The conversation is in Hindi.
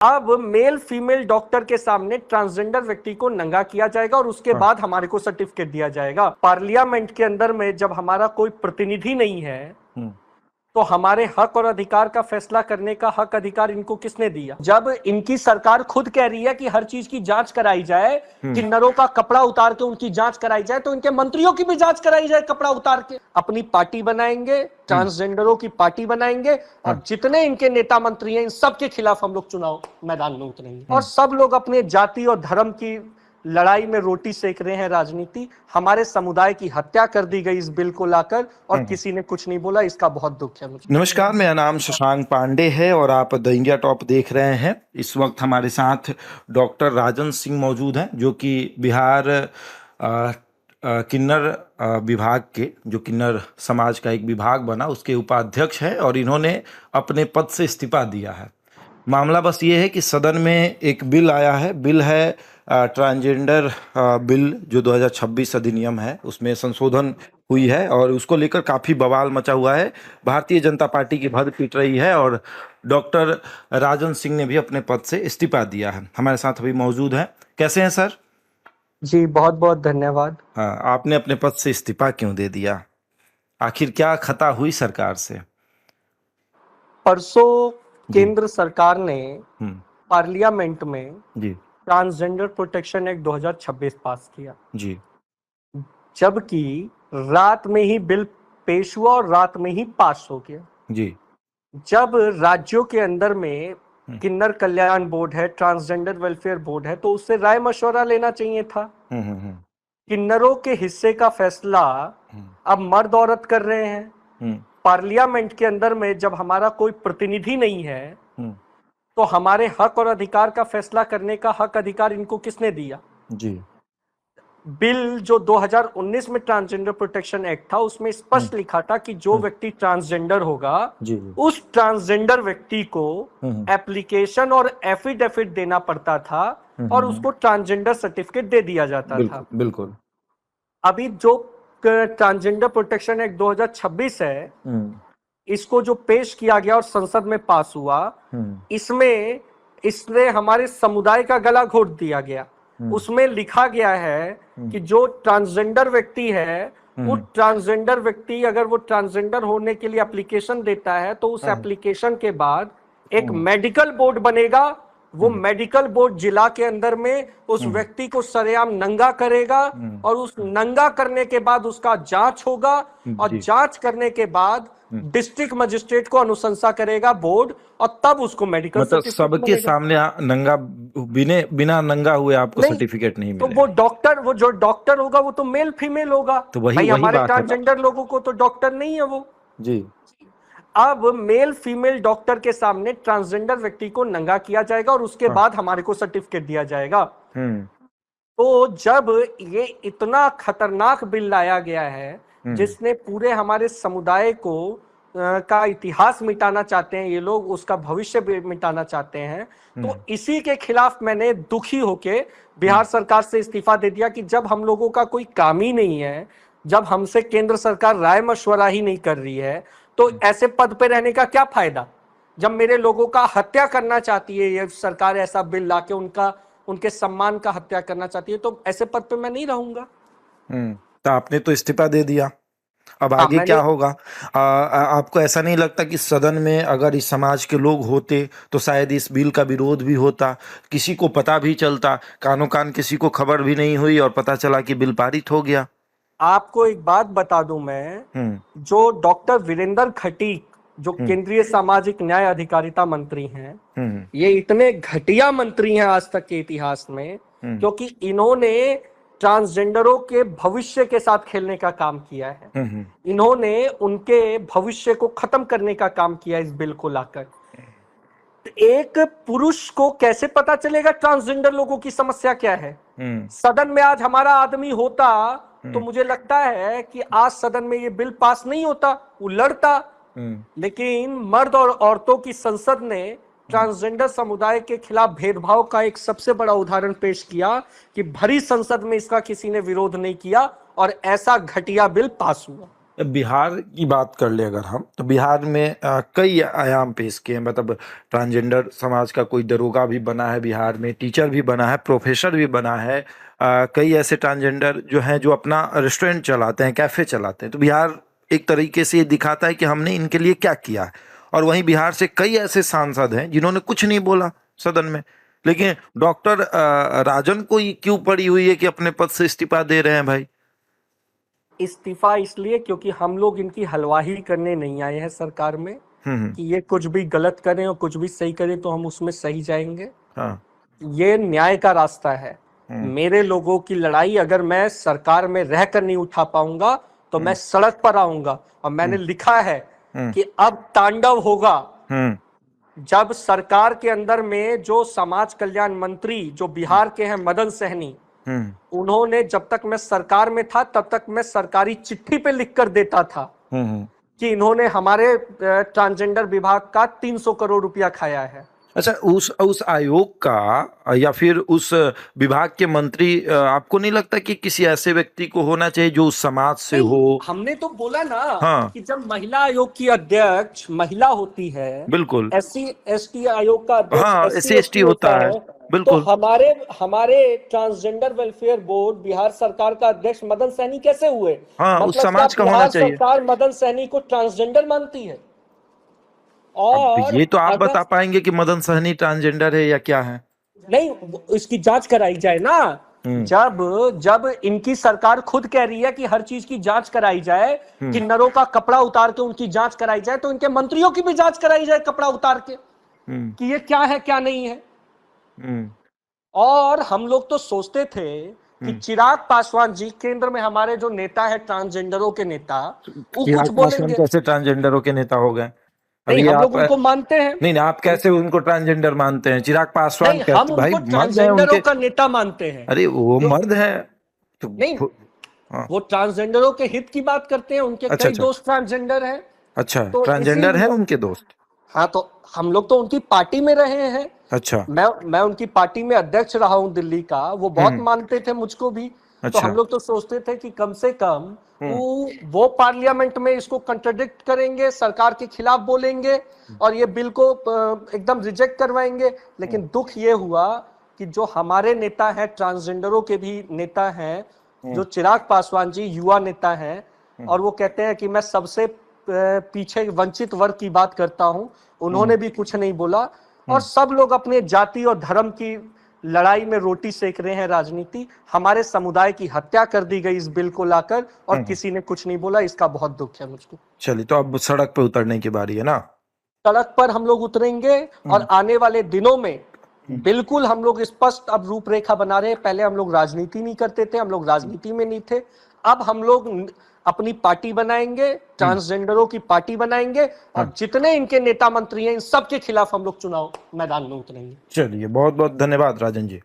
अब मेल फीमेल डॉक्टर के सामने ट्रांसजेंडर व्यक्ति को नंगा किया जाएगा और उसके बाद हमारे को सर्टिफिकेट दिया जाएगा। पार्लियामेंट के अंदर में जब हमारा कोई प्रतिनिधि नहीं है तो हमारे हक और अधिकार का फैसला करने का हक अधिकार इनको किसने दिया? जब इनकी सरकार खुद कह रही है कि हर चीज की जांच कराई जाए, किन्नरों का कपड़ा उतार के उनकी जांच कराई जाए, तो इनके मंत्रियों की भी जांच कराई जाए कपड़ा उतार के। अपनी पार्टी बनाएंगे, ट्रांसजेंडरों की पार्टी बनाएंगे और जितने इनके नेता मंत्री हैं इन सब के खिलाफ हम लोग चुनाव मैदान में उतरेंगे और सब लोग अपने जाति और धर्म की लड़ाई में रोटी सेक रहे हैं। राजनीति, हमारे समुदाय की हत्या कर दी गई इस बिल को लाकर और किसी ने कुछ नहीं बोला। इसका बहुत दुख है मुझे। नमस्कार, मेरा नाम शशांक पांडे है और आप द इंडिया टॉप देख रहे हैं। इस वक्त हमारे साथ डॉक्टर राजन सिंह मौजूद हैं, जो कि बिहार किन्नर विभाग के, जो किन्नर समाज का एक विभाग बना, उसके उपाध्यक्ष है और इन्होंने अपने पद से इस्तीफा दिया है। मामला बस ये है कि सदन में एक बिल आया है, बिल है ट्रांसजेंडर बिल, जो 2026 अधिनियम है, उसमें संशोधन हुई है और उसको लेकर काफ़ी बवाल मचा हुआ है। भारतीय जनता पार्टी की भद पीट रही है और डॉक्टर राजन सिंह ने भी अपने पद से इस्तीफा दिया है। हमारे साथ अभी मौजूद हैं। कैसे हैं सर? जी बहुत बहुत धन्यवाद। हाँ, आपने अपने पद से इस्तीफा क्यों दे दिया? आखिर क्या खता हुई सरकार से? परसों केंद्र सरकार ने पार्लियामेंट में जी ट्रांसजेंडर प्रोटेक्शन एक्ट 2026 पास किया जी, जबकि रात में ही बिल पेश हुआ और रात में ही पास हो गया जी। जब राज्यों के अंदर में किन्नर कल्याण बोर्ड है, ट्रांसजेंडर वेलफेयर बोर्ड है, तो उससे राय मशवरा लेना चाहिए था। किन्नरों के हिस्से का फैसला अब मर्द औरत कर रहे हैं। पार्लियामेंट के अंदर में जब हमारा कोई प्रतिनिधि नहीं है तो हमारे हक और अधिकार का फैसला करने का हक अधिकार इनको किसने दिया? जी। बिल जो 2019 में ट्रांसजेंडर प्रोटेक्शन एक्ट था, उसमें स्पष्ट लिखा था कि जो व्यक्ति ट्रांसजेंडर होगा उस ट्रांसजेंडर व्यक्ति को एप्लीकेशन और एफिडेविट देना पड़ता था और उसको ट्रांसजेंडर सर्टिफिकेट दे दिया जाता था। बिल्कुल। अभी जो ट्रांसजेंडर प्रोटेक्शन एक्ट 2026 है, इसको जो पेश किया गया और संसद में पास हुआ, इसने हमारे समुदाय का गला घोट दिया गया। उसमें लिखा गया है कि जो ट्रांसजेंडर व्यक्ति है, वो ट्रांसजेंडर व्यक्ति अगर वो ट्रांसजेंडर होने के लिए एप्लीकेशन देता है तो उस एप्लीकेशन के बाद एक मेडिकल बोर्ड बनेगा। वो मेडिकल बोर्ड जिला के अंदर में उस व्यक्ति को सरेआम नंगा करेगा और उस नंगा करने के बाद उसका जांच होगा और जांच करने के बाद डिस्ट्रिक्ट मजिस्ट्रेट को अनुशंसा करेगा बोर्ड और तब उसको मेडिकल मतलब सबके सामने नंगा, बिना नंगा हुए आपको सर्टिफिकेट नहीं मिलेगा। तो वो जो डॉक्टर होगा वो तो मेल फीमेल होगा। तो वही हमारे ट्रांसजेंडर लोगों को तो डॉक्टर नहीं है वो जी। अब मेल फीमेल डॉक्टर के सामने ट्रांसजेंडर व्यक्ति को नंगा किया जाएगा और उसके बाद हमारे को सर्टिफिकेट दिया जाएगा। तो जब ये इतना खतरनाक बिल लाया गया है जिसने पूरे हमारे समुदाय को का इतिहास मिटाना चाहते हैं ये लोग, उसका भविष्य भी मिटाना चाहते हैं, तो इसी के खिलाफ मैंने दुखी होके बिहार सरकार से इस्तीफा दे दिया कि जब हम लोगों का कोई काम ही नहीं है, जब हमसे केंद्र सरकार राय मशवरा ही नहीं कर रही है, तो ऐसे पद पे रहने का क्या फायदा? जब मेरे लोगों का हत्या करना चाहती है ये सरकार, ऐसा बिल लाके उनके सम्मान का हत्या करना चाहती है, तो ऐसे पद पे मैं नहीं रहूंगा। तो आपने तो इस्तीफा दे दिया, अब आगे क्या होगा? आपको ऐसा नहीं लगता कि सदन में अगर इस समाज के लोग होते तो शायद इस बिल का विरोध भी होता, किसी को पता भी चलता, कानो कान किसी को खबर भी नहीं हुई और पता चला कि बिल पारित हो गया? आपको एक बात बता दूं मैं, जो डॉक्टर वीरेंद्र खटीक जो केंद्रीय सामाजिक न्याय अधिकारिता मंत्री हैं, ये इतने घटिया मंत्री हैं आज तक के इतिहास में, क्योंकि इन्होंने ट्रांसजेंडरों के भविष्य के साथ खेलने का काम किया है। इन्होंने उनके भविष्य को खत्म करने का काम किया इस बिल को लाकर। एक पुरुष को कैसे पता चलेगा ट्रांसजेंडर लोगों की समस्या क्या है? सदन में आज हमारा आदमी होता तो मुझे लगता है कि आज सदन में ये बिल पास नहीं होता, वो लड़ता। लेकिन मर्द और औरतों की संसद ने ट्रांसजेंडर समुदाय के खिलाफ भेदभाव का एक सबसे बड़ा उदाहरण पेश किया कि भरी संसद में इसका किसी ने विरोध नहीं किया और ऐसा घटिया बिल पास हुआ। बिहार की बात कर ले अगर हम, तो बिहार में कई आयाम पेश किए हैं। मतलब ट्रांसजेंडर समाज का कोई दरोगा भी बना है बिहार में, टीचर भी बना है, प्रोफेसर भी बना है। कई ऐसे ट्रांसजेंडर जो हैं जो अपना रेस्टोरेंट चलाते हैं, कैफे चलाते हैं। तो बिहार एक तरीके से ये दिखाता है कि हमने इनके लिए क्या किया है। और वहीं बिहार से कई ऐसे सांसद हैं जिन्होंने कुछ नहीं बोला सदन में, लेकिन डॉक्टर राजन को ही क्यों पड़ी हुई है कि अपने पद से इस्तीफा दे रहे हैं भाई? इस्तीफा इसलिए क्योंकि हम लोग इनकी हलवाही करने नहीं आए हैं सरकार में कि ये कुछ भी गलत करें और कुछ भी सही करें तो हम उसमें सही जाएंगे। हाँ। ये न्याय का रास्ता है। मेरे लोगों की लड़ाई अगर मैं सरकार में रहकर नहीं उठा पाऊंगा तो मैं सड़क पर आऊंगा। और मैंने लिखा है कि अब तांडव होगा जब सरकार के अंदर में जो समाज कल्याण मंत्री जो बिहार के हैं मदन सहनी, उन्होंने जब तक मैं सरकार में था तब तक मैं सरकारी चिट्ठी पे लिख कर देता था कि इन्होंने हमारे ट्रांसजेंडर विभाग का 300 करोड़ रुपया खाया है। अच्छा, उस आयोग का या फिर उस विभाग के मंत्री, आपको नहीं लगता कि किसी ऐसे व्यक्ति को होना चाहिए जो उस समाज से हो? हमने तो बोला ना हाँ। कि जब महिला आयोग की अध्यक्ष महिला होती है, बिल्कुल। SC ST आयोग का अध्यक्ष हाँ, SC SC होता है। तो बिल्कुल। हमारे ट्रांसजेंडर वेलफेयर बोर्ड बिहार सरकार का अध्यक्ष मदन सहनी कैसे हुए? हाँ, उस मतलब समाज का होना बिहार चाहिए। सरकार मदन सहनी को ट्रांसजेंडर मानती है? अब और ये तो आप अगर बता पाएंगे कि मदन सहनी ट्रांसजेंडर है या क्या है? नहीं, इसकी जांच कराई जाए ना। जब इनकी सरकार खुद कह रही है कि हर चीज की जांच कराई जाए, किन्नरों का कपड़ा उतार के उनकी जांच कराई जाए, तो इनके मंत्रियों की भी जांच कराई जाए कपड़ा उतार के कि ये क्या है क्या नहीं है। और हम लोग तो सोचते थे कि चिराग पासवान जी केंद्र में हमारे जो नेता है ट्रांसजेंडरों के नेता, वो कुछ बोलेंगे। कैसे ट्रांसजेंडरों के नेता हो गए? नहीं, अभी हम लोग आप उनको मानते हैं। नहीं, आप कैसे उनको ट्रांसजेंडर मानते हैं? चिराग पासवान नहीं, हम कहते भाई उनको मर्द है ट्रांसजेंडरों उनके। का नेता मानते हैं। अरे वो मर्द है तो नहीं, हाँ। वो ट्रांसजेंडरों के हित की बात करते हैं, उनके अच्छा कई अच्छा दोस्त ट्रांसजेंडर हैं। अच्छा, तो ट्रांसजेंडर है इसीलिए उनके दोस्त? हाँ, तो हम लोग तो उनकी पार्टी में रहे हैं। अच्छा। मैं उनकी पार्टी में अध्यक्ष रहा हूं दिल्ली का। वो बहुत मानते थे मुझको भी। तो अच्छा। हम लोग तो सोचते थे कि कम से कम वो पार्लियामेंट में इसको कंट्राडिक्ट करेंगे, सरकार के खिलाफ बोलेंगे और ये बिल को एकदम रिजेक्ट करवाएंगे। लेकिन दुख ये हुआ कि जो हमारे नेता हैं, ट्रांसजेंडरों के भी नेता हैं, जो चिराग पासवान जी युवा नेता हैं, और वो कहते हैं कि मैं सबसे पीछे वंचित वर्ग की बात करता हूं, उन्होंने भी कुछ नहीं बोला। और सब लोग अपने जाति और धर्म की लड़ाई में रोटी सेक रहे हैं, राजनीति। हमारे समुदाय की हत्या कर दी गई इस बिल को लाकर और किसी ने कुछ नहीं बोला। इसका बहुत दुख है मुझको। चलिए, तो अब सड़क पे उतरने की बारी है ना? सड़क पर हम लोग उतरेंगे और आने वाले दिनों में बिल्कुल हम लोग स्पष्ट अब रूपरेखा बना रहे हैं। पहले हम लोग राजनीति नहीं करते थे, हम लोग राजनीति में नहीं थे। अब हम लोग अपनी पार्टी बनाएंगे, ट्रांसजेंडरों की पार्टी बनाएंगे और जितने इनके नेता मंत्री हैं इन सब के खिलाफ हम लोग चुनाव मैदान में उतरेंगे। चलिए, बहुत बहुत धन्यवाद राजन जी।